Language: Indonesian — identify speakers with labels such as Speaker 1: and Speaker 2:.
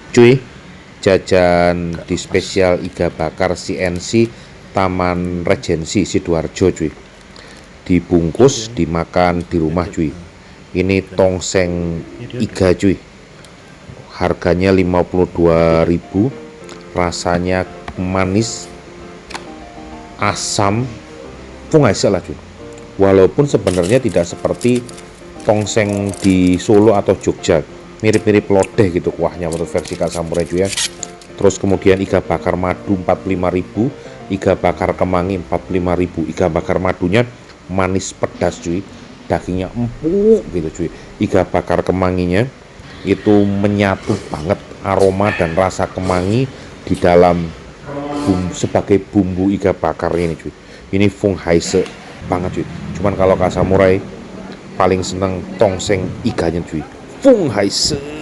Speaker 1: Cuy, jajan di spesial iga bakar CNC Taman Regensi Sidoarjo cuy. Dibungkus, dimakan di rumah cuy. Ini tongseng iga cuy. Harganya 52.000. Rasanya manis, asam, fungaise lah cuy. Walaupun sebenarnya tidak seperti tongseng di Solo atau Jogja, mirip-mirip lodeh gitu kuahnya menurut versi Kak Samurai cuy ya. Terus kemudian iga bakar madu 45.000, iga bakar kemangi 45.000. Iga bakar madunya manis pedas cuy, dagingnya empuk gitu cuy. Iga bakar kemanginya itu menyatu banget aroma dan rasa kemangi di dalam sebagai bumbu iga bakar ini cuy. Ini fungaise banget cuy. Cuman kalau Kak Samurai paling seneng tongseng iganya cuy. Fungaise.